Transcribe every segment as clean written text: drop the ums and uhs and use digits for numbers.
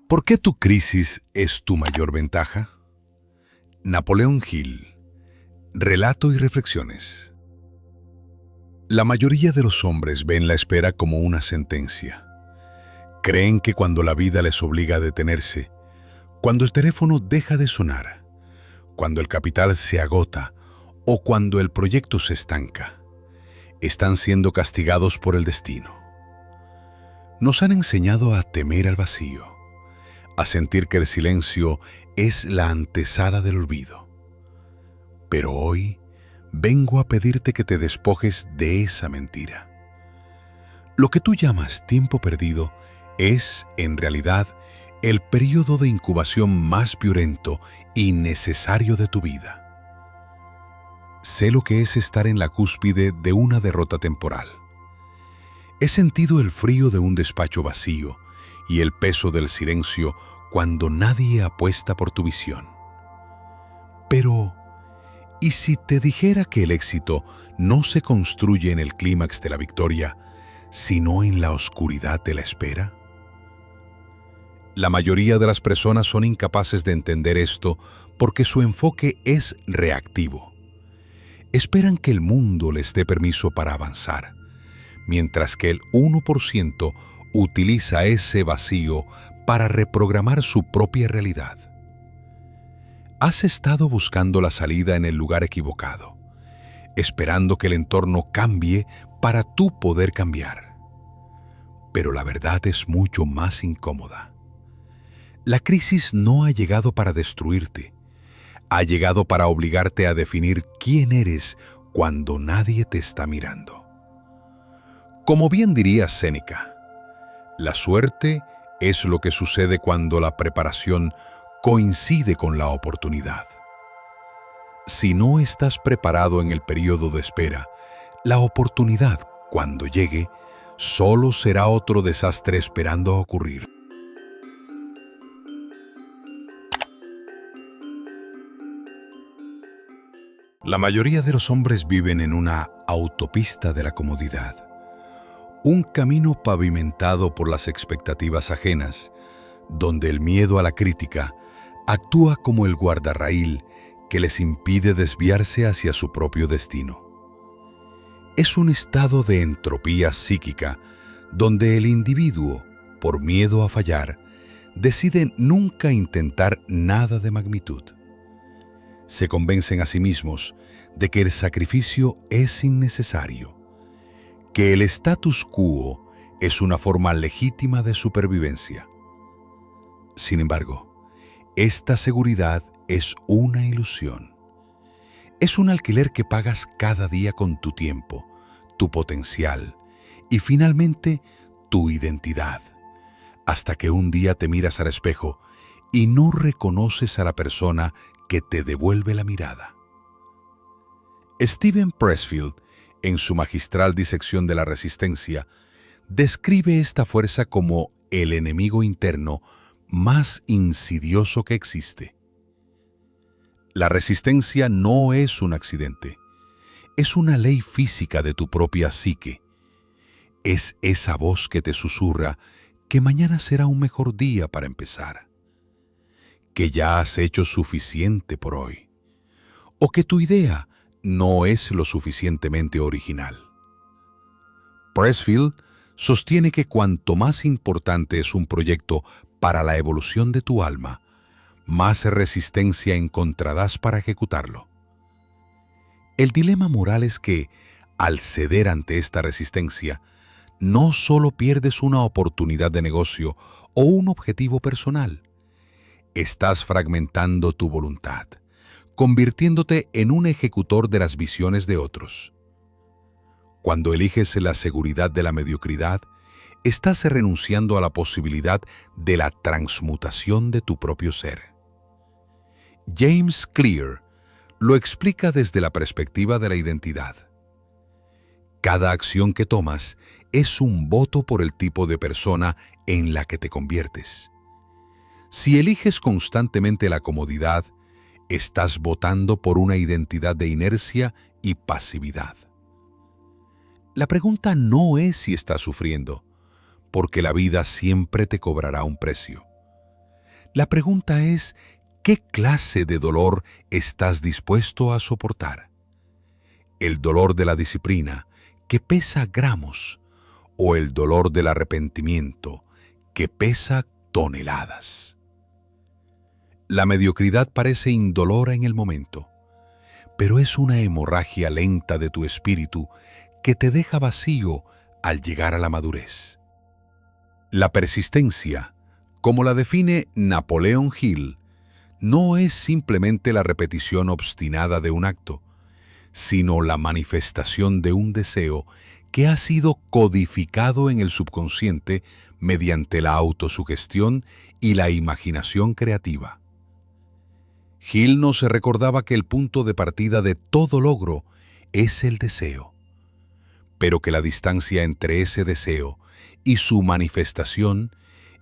¿Por qué tu crisis es tu mayor ventaja? Napoleón Hill. Relato y reflexiones. La mayoría de los hombres ven la espera como una sentencia. Creen que cuando la vida les obliga a detenerse, cuando el teléfono deja de sonar, cuando el capital se agota o cuando el proyecto se estanca, están siendo castigados por el destino. Nos han enseñado a temer al vacío, a sentir que el silencio es la antesala del olvido. Pero hoy vengo a pedirte que te despojes de esa mentira. Lo que tú llamas tiempo perdido es, en realidad, el periodo de incubación más violento y necesario de tu vida. Sé lo que es estar en la cúspide de una derrota temporal. He sentido el frío de un despacho vacío y el peso del silencio cuando nadie apuesta por tu visión. Pero, ¿y si te dijera que el éxito no se construye en el clímax de la victoria, sino en la oscuridad de la espera? La mayoría de las personas son incapaces de entender esto porque su enfoque es reactivo. Esperan que el mundo les dé permiso para avanzar, mientras que el 1% utiliza ese vacío para reprogramar su propia realidad. Has estado buscando la salida en el lugar equivocado, esperando que el entorno cambie para tú poder cambiar. Pero la verdad es mucho más incómoda. La crisis no ha llegado para destruirte, ha llegado para obligarte a definir quién eres cuando nadie te está mirando. Como bien diría Séneca, la suerte es lo que sucede cuando la preparación coincide con la oportunidad. Si no estás preparado en el periodo de espera, la oportunidad, cuando llegue, solo será otro desastre esperando a ocurrir. La mayoría de los hombres viven en una autopista de la comodidad, un camino pavimentado por las expectativas ajenas, donde el miedo a la crítica actúa como el guardarraíl que les impide desviarse hacia su propio destino. Es un estado de entropía psíquica donde el individuo, por miedo a fallar, decide nunca intentar nada de magnitud. Se convencen a sí mismos de que el sacrificio es innecesario, que el status quo es una forma legítima de supervivencia. Sin embargo, esta seguridad es una ilusión. Es un alquiler que pagas cada día con tu tiempo, tu potencial y finalmente tu identidad, hasta que un día te miras al espejo y no reconoces a la persona que te devuelve la mirada. Steven Pressfield, en su magistral disección de la resistencia, describe esta fuerza como el enemigo interno más insidioso que existe. La resistencia no es un accidente, es una ley física de tu propia psique. Es esa voz que te susurra que mañana será un mejor día para empezar, que ya has hecho suficiente por hoy, o que tu idea no es lo suficientemente original. Pressfield sostiene que cuanto más importante es un proyecto para la evolución de tu alma, más resistencia encontrarás para ejecutarlo. El dilema moral es que, al ceder ante esta resistencia, no solo pierdes una oportunidad de negocio o un objetivo personal, estás fragmentando tu voluntad, convirtiéndote en un ejecutor de las visiones de otros. Cuando eliges la seguridad de la mediocridad, estás renunciando a la posibilidad de la transmutación de tu propio ser. James Clear lo explica desde la perspectiva de la identidad. Cada acción que tomas es un voto por el tipo de persona en la que te conviertes. Si eliges constantemente la comodidad, estás votando por una identidad de inercia y pasividad. La pregunta no es si estás sufriendo, porque la vida siempre te cobrará un precio. La pregunta es, ¿qué clase de dolor estás dispuesto a soportar? ¿El dolor de la disciplina, que pesa gramos, o el dolor del arrepentimiento, que pesa toneladas? La mediocridad parece indolora en el momento, pero es una hemorragia lenta de tu espíritu que te deja vacío al llegar a la madurez. La persistencia, como la define Napoleon Hill, no es simplemente la repetición obstinada de un acto, sino la manifestación de un deseo que ha sido codificado en el subconsciente mediante la autosugestión y la imaginación creativa. Hill nos recordaba que el punto de partida de todo logro es el deseo, pero que la distancia entre ese deseo y su manifestación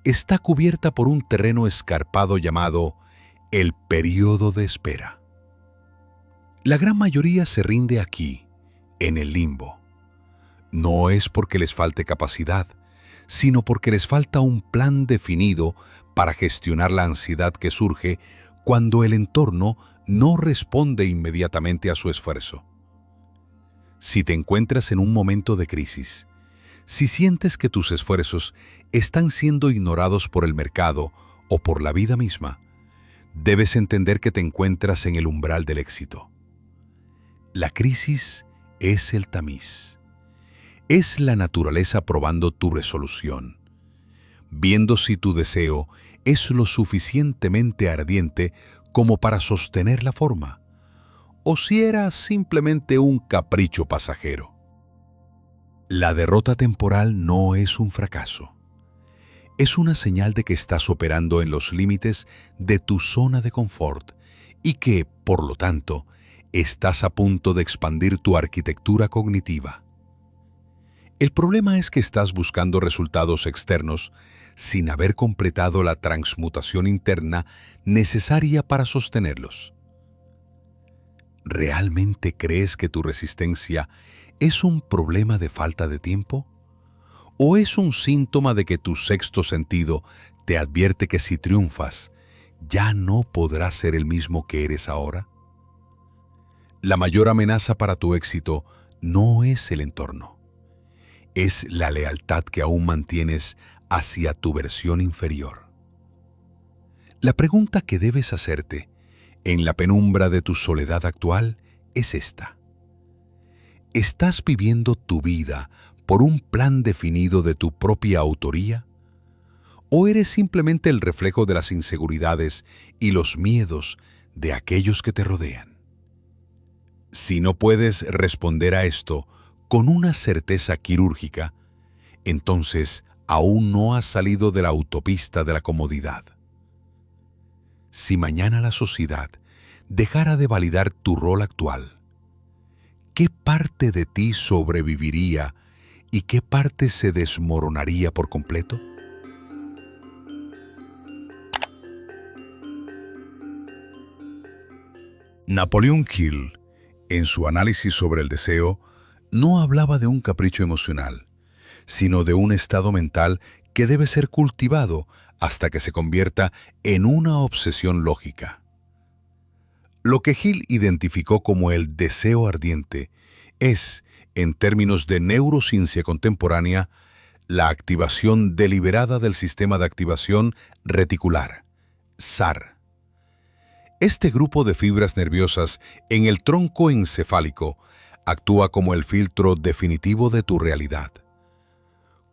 está cubierta por un terreno escarpado llamado el período de espera. La gran mayoría se rinde aquí, en el limbo. No es porque les falte capacidad, sino porque les falta un plan definido para gestionar la ansiedad que surge cuando el entorno no responde inmediatamente a su esfuerzo. Si te encuentras en un momento de crisis, si sientes que tus esfuerzos están siendo ignorados por el mercado o por la vida misma, debes entender que te encuentras en el umbral del éxito. La crisis es el tamiz. Es la naturaleza probando tu resolución, viendo si tu deseo es lo suficientemente ardiente como para sostener la forma, o si era simplemente un capricho pasajero. La derrota temporal no es un fracaso. Es una señal de que estás operando en los límites de tu zona de confort y que, por lo tanto, estás a punto de expandir tu arquitectura cognitiva. El problema es que estás buscando resultados externos sin haber completado la transmutación interna necesaria para sostenerlos. ¿Realmente crees que tu resistencia es un problema de falta de tiempo? ¿O es un síntoma de que tu sexto sentido te advierte que si triunfas, ya no podrás ser el mismo que eres ahora? La mayor amenaza para tu éxito no es el entorno. Es la lealtad que aún mantienes hacia tu versión inferior. La pregunta que debes hacerte en la penumbra de tu soledad actual es esta. ¿Estás viviendo tu vida por un plan definido de tu propia autoría? ¿O eres simplemente el reflejo de las inseguridades y los miedos de aquellos que te rodean? Si no puedes responder a esto con una certeza quirúrgica, entonces aún no has salido de la autopista de la comodidad. Si mañana la sociedad dejara de validar tu rol actual, ¿qué parte de ti sobreviviría y qué parte se desmoronaría por completo? Napoleon Hill, en su análisis sobre el deseo, no hablaba de un capricho emocional, sino de un estado mental que debe ser cultivado hasta que se convierta en una obsesión lógica. Lo que Hill identificó como el deseo ardiente es, en términos de neurociencia contemporánea, la activación deliberada del sistema de activación reticular, SAR. Este grupo de fibras nerviosas en el tronco encefálico actúa como el filtro definitivo de tu realidad.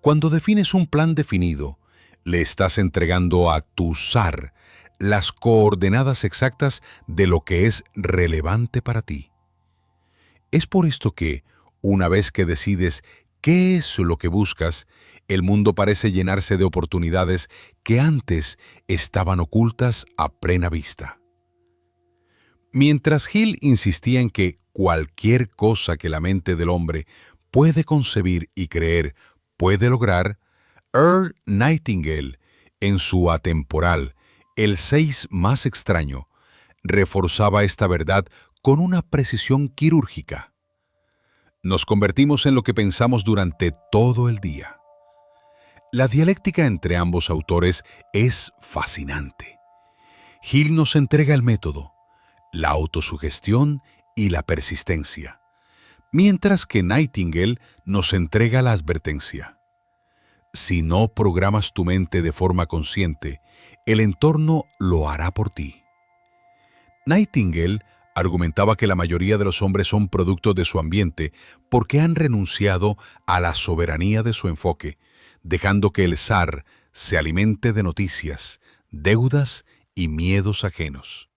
Cuando defines un plan definido, le estás entregando a tu SAR las coordenadas exactas de lo que es relevante para ti. Es por esto que, una vez que decides qué es lo que buscas, el mundo parece llenarse de oportunidades que antes estaban ocultas a plena vista. Mientras Hill insistía en que cualquier cosa que la mente del hombre puede concebir y creer puede lograr, Earl Nightingale, en su atemporal El 6 más extraño, reforzaba esta verdad con una precisión quirúrgica. Nos convertimos en lo que pensamos durante todo el día. La dialéctica entre ambos autores es fascinante. Hill nos entrega el método, la autosugestión y la persistencia, mientras que Nightingale nos entrega la advertencia. Si no programas tu mente de forma consciente, el entorno lo hará por ti. Nightingale argumentaba que la mayoría de los hombres son producto de su ambiente porque han renunciado a la soberanía de su enfoque, dejando que el zar se alimente de noticias, deudas y miedos ajenos.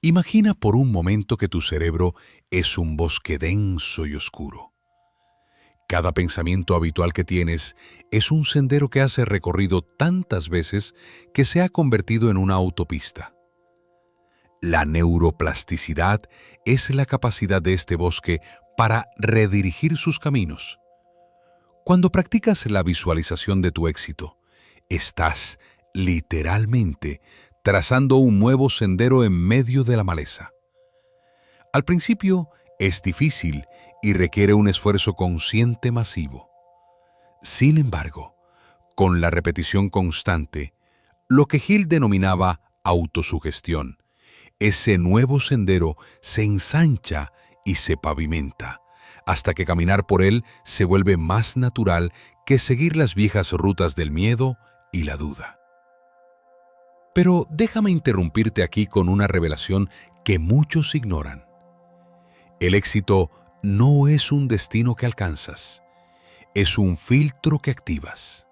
Imagina por un momento que tu cerebro es un bosque denso y oscuro. Cada pensamiento habitual que tienes es un sendero que has recorrido tantas veces que se ha convertido en una autopista. La neuroplasticidad es la capacidad de este bosque para redirigir sus caminos. Cuando practicas la visualización de tu éxito, estás literalmente trazando un nuevo sendero en medio de la maleza. Al principio es difícil y requiere un esfuerzo consciente masivo. Sin embargo, con la repetición constante, lo que Hill denominaba autosugestión, ese nuevo sendero se ensancha y se pavimenta, hasta que caminar por él se vuelve más natural que seguir las viejas rutas del miedo y la duda. Pero déjame interrumpirte aquí con una revelación que muchos ignoran. El éxito no es un destino que alcanzas, es un filtro que activas.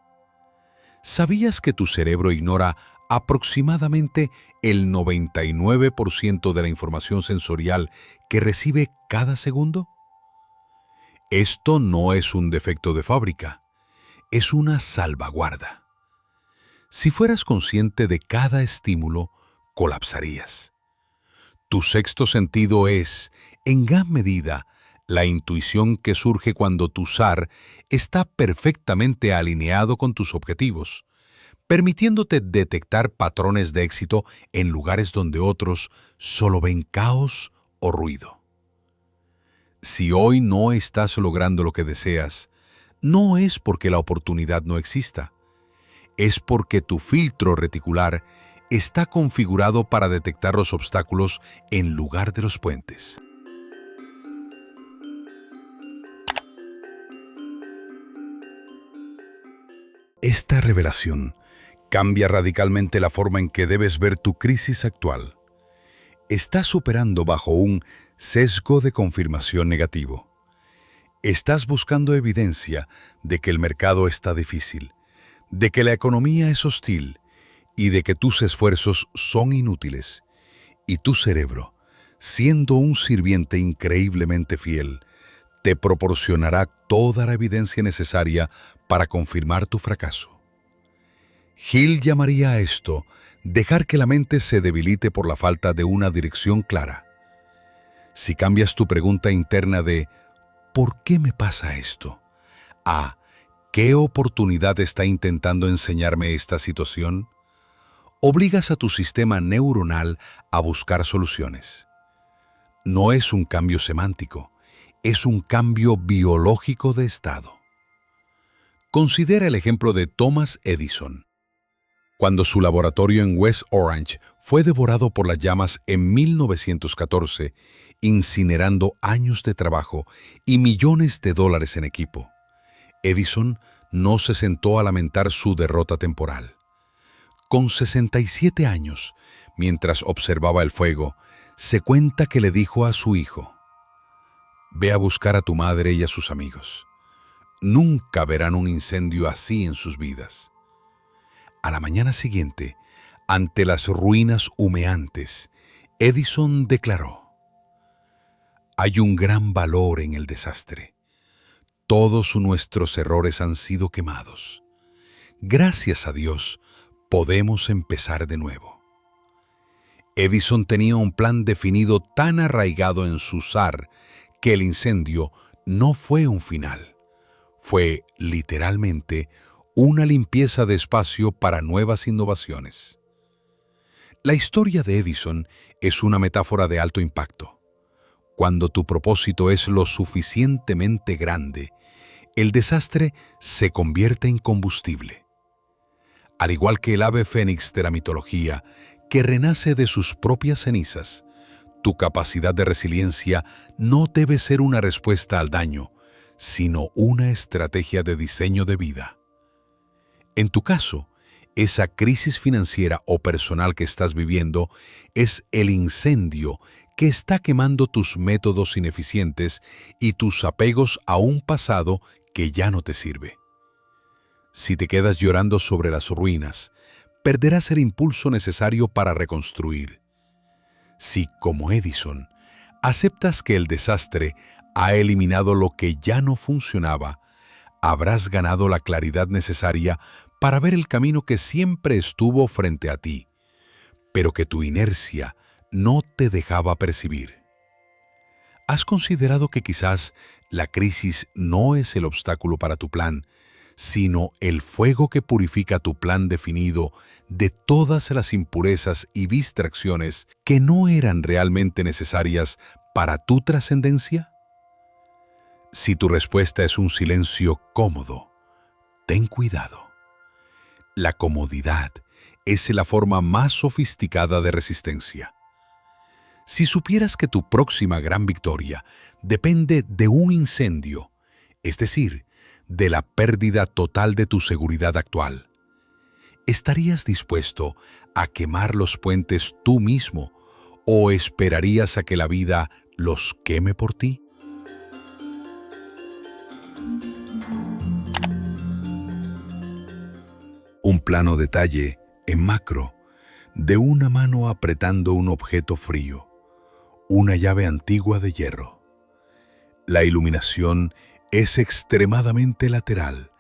¿Sabías que tu cerebro ignora aproximadamente el 99% de la información sensorial que recibe cada segundo? Esto no es un defecto de fábrica, es una salvaguarda. Si fueras consciente de cada estímulo, colapsarías. Tu sexto sentido es, en gran medida, la intuición que surge cuando tu zar está perfectamente alineado con tus objetivos, permitiéndote detectar patrones de éxito en lugares donde otros solo ven caos o ruido. Si hoy no estás logrando lo que deseas, no es porque la oportunidad no exista, es porque tu filtro reticular está configurado para detectar los obstáculos en lugar de los puentes. Esta revelación cambia radicalmente la forma en que debes ver tu crisis actual. Estás operando bajo un sesgo de confirmación negativo. Estás buscando evidencia de que el mercado está difícil, de que la economía es hostil y de que tus esfuerzos son inútiles. Y tu cerebro, siendo un sirviente increíblemente fiel, te proporcionará toda la evidencia necesaria para confirmar tu fracaso. Hill llamaría a esto dejar que la mente se debilite por la falta de una dirección clara. Si cambias tu pregunta interna de ¿por qué me pasa esto? A ¿qué oportunidad está intentando enseñarme esta situación? Obligas a tu sistema neuronal a buscar soluciones. No es un cambio semántico, es un cambio biológico de estado. Considera el ejemplo de Thomas Edison. Cuando su laboratorio en West Orange fue devorado por las llamas en 1914, incinerando años de trabajo y millones de dólares en equipo, Edison no se sentó a lamentar su derrota temporal. Con 67 años, mientras observaba el fuego, se cuenta que le dijo a su hijo: «Ve a buscar a tu madre y a sus amigos. Nunca verán un incendio así en sus vidas». A la mañana siguiente, ante las ruinas humeantes, Edison declaró: «Hay un gran valor en el desastre. Todos nuestros errores han sido quemados. Gracias a Dios, podemos empezar de nuevo». Edison tenía un plan definido tan arraigado en su zar que el incendio no fue un final. Fue literalmente una limpieza de espacio para nuevas innovaciones. La historia de Edison es una metáfora de alto impacto. Cuando tu propósito es lo suficientemente grande, el desastre se convierte en combustible. Al igual que el ave fénix de la mitología, que renace de sus propias cenizas. Tu capacidad de resiliencia no debe ser una respuesta al daño, sino una estrategia de diseño de vida. En tu caso, esa crisis financiera o personal que estás viviendo es el incendio que está quemando tus métodos ineficientes y tus apegos a un pasado que ya no te sirve. Si te quedas llorando sobre las ruinas, perderás el impulso necesario para reconstruir. Si, como Edison, aceptas que el desastre ha eliminado lo que ya no funcionaba, habrás ganado la claridad necesaria para ver el camino que siempre estuvo frente a ti, pero que tu inercia no te dejaba percibir. ¿Has considerado que quizás la crisis no es el obstáculo para tu plan, sino el fuego que purifica tu plan definido de todas las impurezas y distracciones que no eran realmente necesarias para tu trascendencia? Si tu respuesta es un silencio cómodo, ten cuidado. La comodidad es la forma más sofisticada de resistencia. Si supieras que tu próxima gran victoria depende de un incendio, es decir, de la pérdida total de tu seguridad actual, ¿estarías dispuesto a quemar los puentes tú mismo o esperarías a que la vida los queme por ti? Un plano detalle en macro de una mano apretando un objeto frío, una llave antigua de hierro. La iluminación es extremadamente lateral,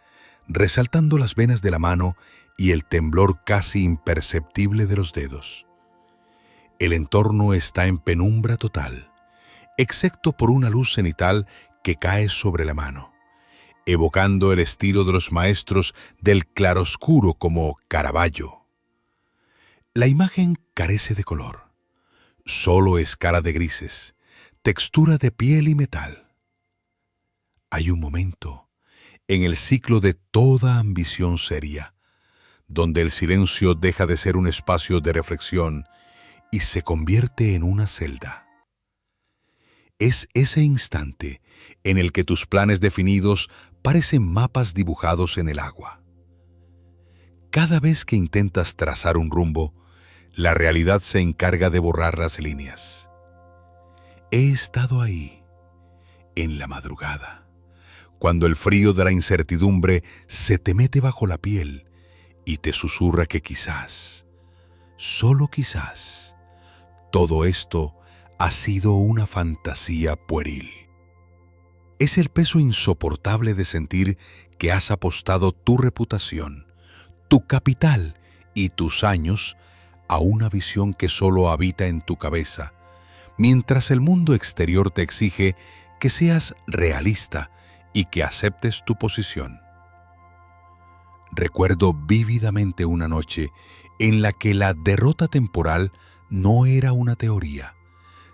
resaltando las venas de la mano y el temblor casi imperceptible de los dedos. El entorno está en penumbra total, excepto por una luz cenital que cae sobre la mano, evocando el estilo de los maestros del claroscuro como Caravaggio. La imagen carece de color. Solo escala de grises, textura de piel y metal. Hay un momento en el ciclo de toda ambición seria, donde el silencio deja de ser un espacio de reflexión y se convierte en una celda. Es ese instante en el que tus planes definidos parecen mapas dibujados en el agua. Cada vez que intentas trazar un rumbo, la realidad se encarga de borrar las líneas. He estado ahí, en la madrugada, cuando el frío de la incertidumbre se te mete bajo la piel y te susurra que quizás, solo quizás, todo esto ha sido una fantasía pueril. Es el peso insoportable de sentir que has apostado tu reputación, tu capital y tus años a una visión que solo habita en tu cabeza, mientras el mundo exterior te exige que seas realista y que aceptes tu posición. Recuerdo vívidamente una noche en la que la derrota temporal no era una teoría,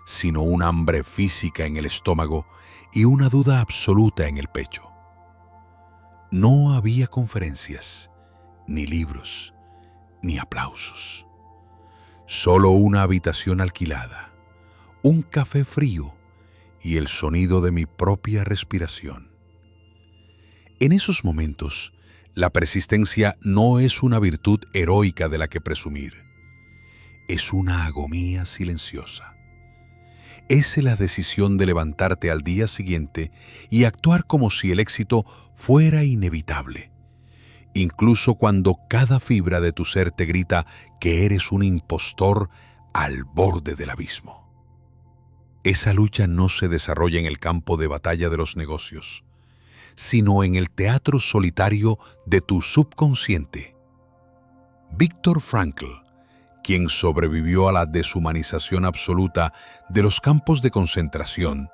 sino un hambre física en el estómago y una duda absoluta en el pecho. No había conferencias, ni libros, ni aplausos. Solo una habitación alquilada, un café frío y el sonido de mi propia respiración. En esos momentos, la persistencia no es una virtud heroica de la que presumir. Es una agonía silenciosa. Es la decisión de levantarte al día siguiente y actuar como si el éxito fuera inevitable, incluso cuando cada fibra de tu ser te grita que eres un impostor al borde del abismo. Esa lucha no se desarrolla en el campo de batalla de los negocios, sino en el teatro solitario de tu subconsciente. Viktor Frankl, quien sobrevivió a la deshumanización absoluta de los campos de concentración,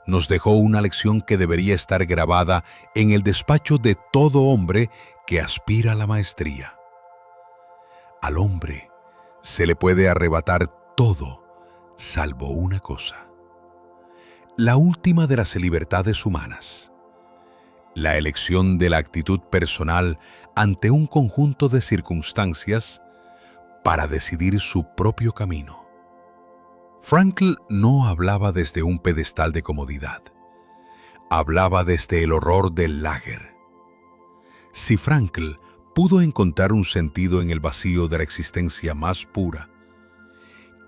nos dejó una lección que debería estar grabada en el despacho de todo hombre que aspira a la maestría. Al hombre se le puede arrebatar todo, salvo una cosa: la última de las libertades humanas, la elección de la actitud personal ante un conjunto de circunstancias para decidir su propio camino. Frankl no hablaba desde un pedestal de comodidad. Hablaba desde el horror del lager. Si Frankl pudo encontrar un sentido en el vacío de la existencia más pura,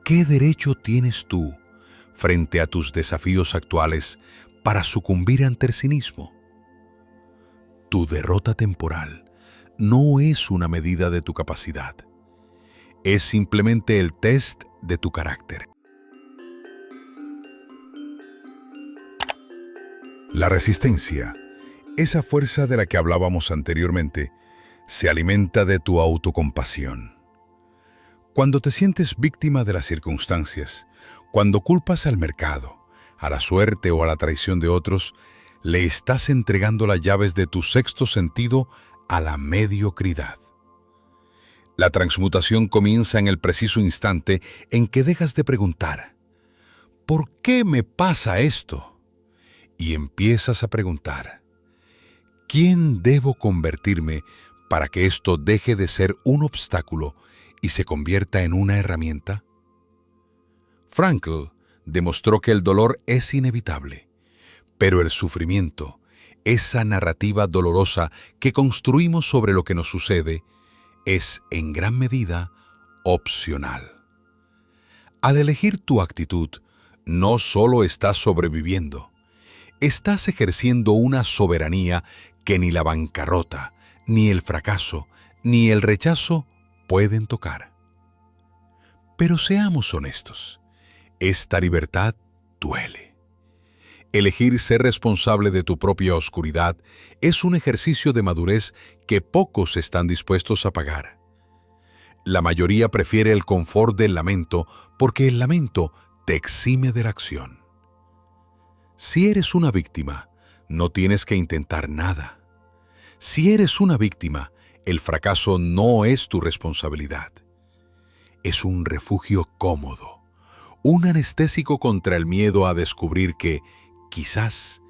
¿qué derecho tienes tú, frente a tus desafíos actuales, para sucumbir ante el cinismo? Tu derrota temporal no es una medida de tu capacidad. Es simplemente el test de tu carácter. La resistencia, esa fuerza de la que hablábamos anteriormente, se alimenta de tu autocompasión. Cuando te sientes víctima de las circunstancias, cuando culpas al mercado, a la suerte o a la traición de otros, le estás entregando las llaves de tu sexto sentido a la mediocridad. La transmutación comienza en el preciso instante en que dejas de preguntar, ¿por qué me pasa esto? Y empiezas a preguntar, ¿quién debo convertirme para que esto deje de ser un obstáculo y se convierta en una herramienta? Frankl demostró que el dolor es inevitable, pero el sufrimiento, esa narrativa dolorosa que construimos sobre lo que nos sucede, es en gran medida opcional. Al elegir tu actitud, no solo estás sobreviviendo, estás ejerciendo una soberanía que ni la bancarrota, ni el fracaso, ni el rechazo pueden tocar. Pero seamos honestos, esta libertad duele. Elegir ser responsable de tu propia oscuridad es un ejercicio de madurez que pocos están dispuestos a pagar. La mayoría prefiere el confort del lamento porque el lamento te exime de la acción. Si eres una víctima, no tienes que intentar nada. Si eres una víctima, el fracaso no es tu responsabilidad. Es un refugio cómodo, un anestésico contra el miedo a descubrir que, quizás,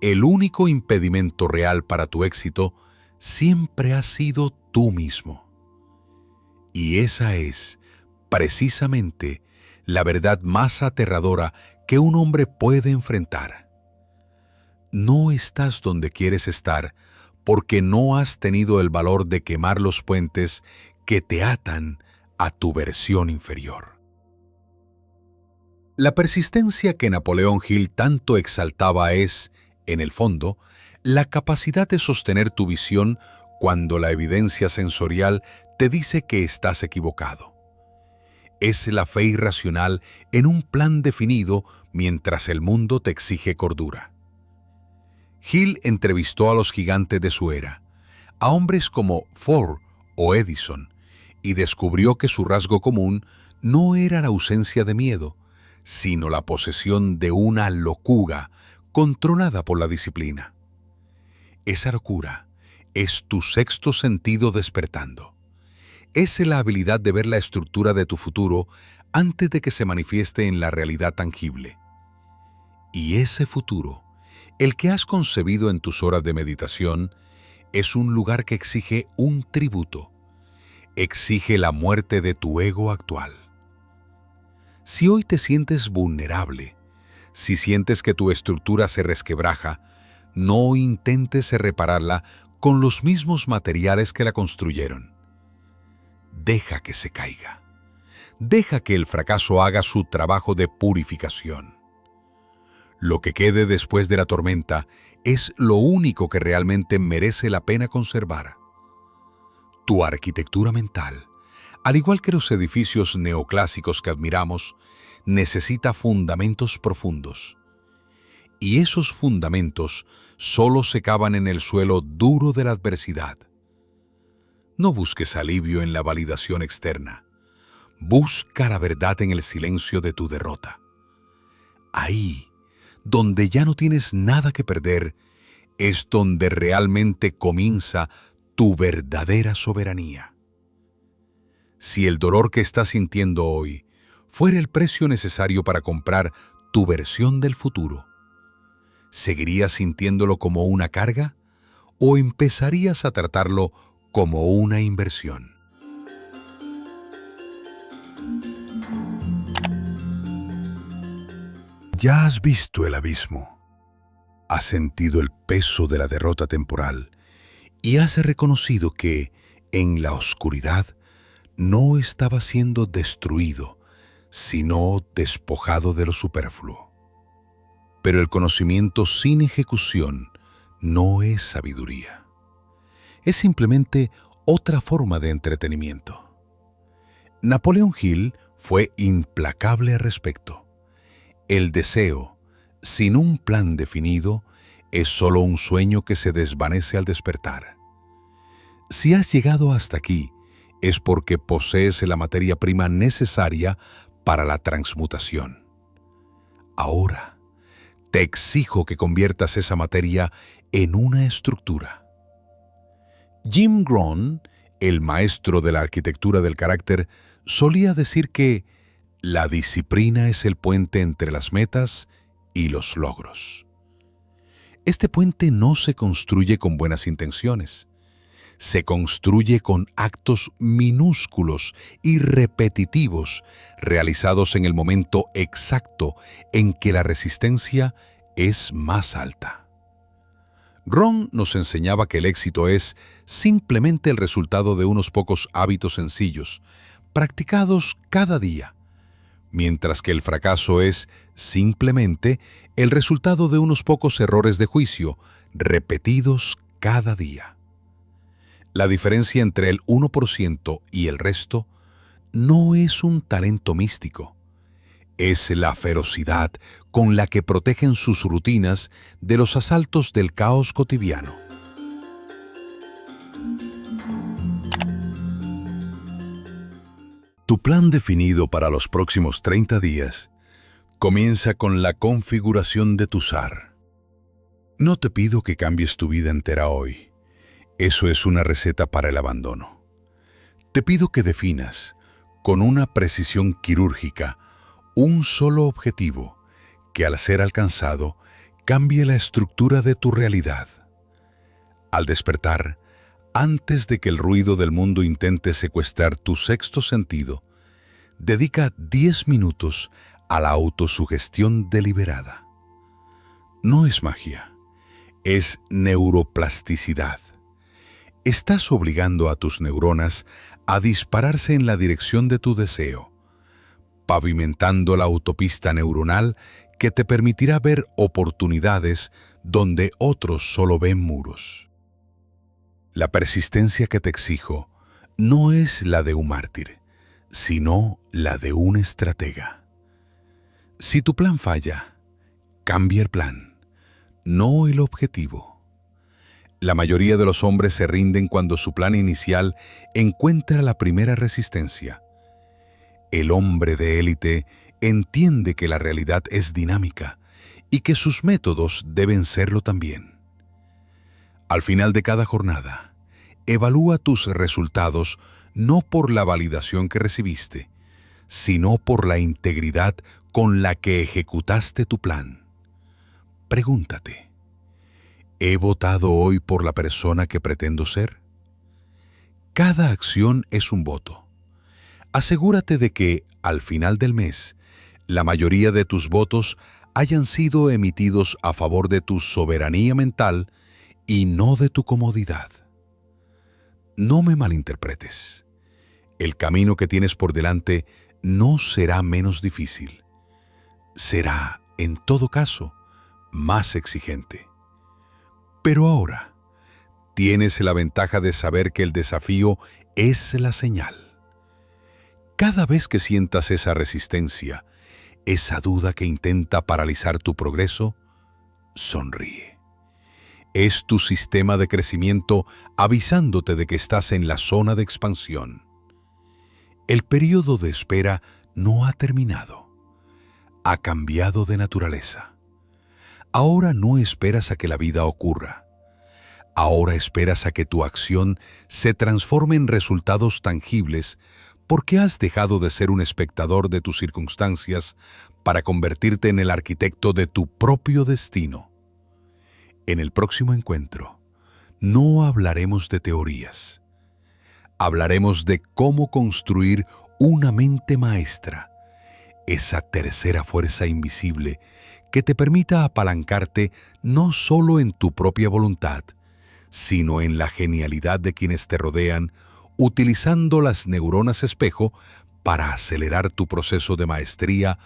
el único impedimento real para tu éxito siempre has sido tú mismo. Y esa es, precisamente, la verdad más aterradora que un hombre puede enfrentar. No estás donde quieres estar porque no has tenido el valor de quemar los puentes que te atan a tu versión inferior. La persistencia que Napoleón Hill tanto exaltaba es, en el fondo, la capacidad de sostener tu visión cuando la evidencia sensorial te dice que estás equivocado. Es la fe irracional en un plan definido mientras el mundo te exige cordura. Hill entrevistó a los gigantes de su era, a hombres como Ford o Edison, y descubrió que su rasgo común no era la ausencia de miedo, sino la posesión de una locura controlada por la disciplina. Esa locura es tu sexto sentido despertando. Es la habilidad de ver la estructura de tu futuro antes de que se manifieste en la realidad tangible. Y ese futuro, el que has concebido en tus horas de meditación, es un lugar que exige un tributo. Exige la muerte de tu ego actual. Si hoy te sientes vulnerable, si sientes que tu estructura se resquebraja, no intentes repararla con los mismos materiales que la construyeron. Deja que se caiga. Deja que el fracaso haga su trabajo de purificación. Lo que quede después de la tormenta es lo único que realmente merece la pena conservar. Tu arquitectura mental, al igual que los edificios neoclásicos que admiramos, necesita fundamentos profundos. Y esos fundamentos solo se cavan en el suelo duro de la adversidad. No busques alivio en la validación externa. Busca la verdad en el silencio de tu derrota. Ahí, donde ya no tienes nada que perder, es donde realmente comienza tu verdadera soberanía. Si el dolor que estás sintiendo hoy fuera el precio necesario para comprar tu versión del futuro, ¿seguirías sintiéndolo como una carga o empezarías a tratarlo como una inversión? Ya has visto el abismo, has sentido el peso de la derrota temporal y has reconocido que, en la oscuridad, no estaba siendo destruido, sino despojado de lo superfluo. Pero el conocimiento sin ejecución no es sabiduría. Es simplemente otra forma de entretenimiento. Napoleon Hill fue implacable al respecto. El deseo, sin un plan definido, es solo un sueño que se desvanece al despertar. Si has llegado hasta aquí, es porque posees la materia prima necesaria para la transmutación. Ahora, te exijo que conviertas esa materia en una estructura. Jim Rohn, el maestro de la arquitectura del carácter, solía decir que la disciplina es el puente entre las metas y los logros. Este puente no se construye con buenas intenciones. Se construye con actos minúsculos y repetitivos realizados en el momento exacto en que la resistencia es más alta. Ron nos enseñaba que el éxito es simplemente el resultado de unos pocos hábitos sencillos, practicados cada día, mientras que el fracaso es simplemente el resultado de unos pocos errores de juicio, repetidos cada día. La diferencia entre el 1% y el resto no es un talento místico. Es la ferocidad con la que protegen sus rutinas de los asaltos del caos cotidiano. Tu plan definido para los próximos 30 días comienza con la configuración de tu SAR. No te pido que cambies tu vida entera hoy. Eso es una receta para el abandono. Te pido que definas, con una precisión quirúrgica, un solo objetivo que, al ser alcanzado, cambie la estructura de tu realidad. Al despertar, antes de que el ruido del mundo intente secuestrar tu sexto sentido, dedica 10 minutos a la autosugestión deliberada. No es magia, es neuroplasticidad. Estás obligando a tus neuronas a dispararse en la dirección de tu deseo, pavimentando la autopista neuronal que te permitirá ver oportunidades donde otros solo ven muros. La persistencia que te exijo no es la de un mártir, sino la de un estratega. Si tu plan falla, cambia el plan, no el objetivo. La mayoría de los hombres se rinden cuando su plan inicial encuentra la primera resistencia. El hombre de élite entiende que la realidad es dinámica y que sus métodos deben serlo también. Al final de cada jornada, evalúa tus resultados no por la validación que recibiste, sino por la integridad con la que ejecutaste tu plan. Pregúntate: ¿he votado hoy por la persona que pretendo ser? Cada acción es un voto. Asegúrate de que, al final del mes, la mayoría de tus votos hayan sido emitidos a favor de tu soberanía mental y no de tu comodidad. No me malinterpretes. El camino que tienes por delante no será menos difícil. Será, en todo caso, más exigente. Pero ahora, tienes la ventaja de saber que el desafío es la señal. Cada vez que sientas esa resistencia, esa duda que intenta paralizar tu progreso, sonríe. Es tu sistema de crecimiento avisándote de que estás en la zona de expansión. El periodo de espera no ha terminado. Ha cambiado de naturaleza. Ahora no esperas a que la vida ocurra. Ahora esperas a que tu acción se transforme en resultados tangibles porque has dejado de ser un espectador de tus circunstancias para convertirte en el arquitecto de tu propio destino. En el próximo encuentro, no hablaremos de teorías. Hablaremos de cómo construir una mente maestra, esa tercera fuerza invisible que te permita apalancarte no solo en tu propia voluntad, sino en la genialidad de quienes te rodean, utilizando las neuronas espejo para acelerar tu proceso de maestría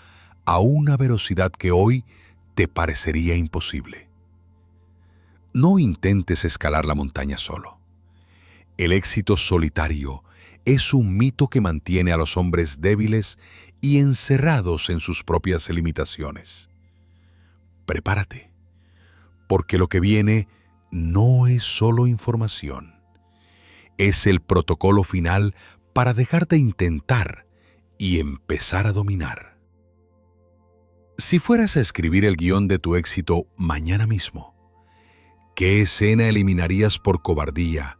a una velocidad que hoy te parecería imposible. No intentes escalar la montaña solo. El éxito solitario es un mito que mantiene a los hombres débiles y encerrados en sus propias limitaciones. Prepárate, porque lo que viene no es solo información. Es el protocolo final para dejar de intentar y empezar a dominar. Si fueras a escribir el guión de tu éxito mañana mismo, ¿qué escena eliminarías por cobardía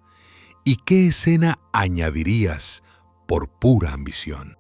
y qué escena añadirías por pura ambición?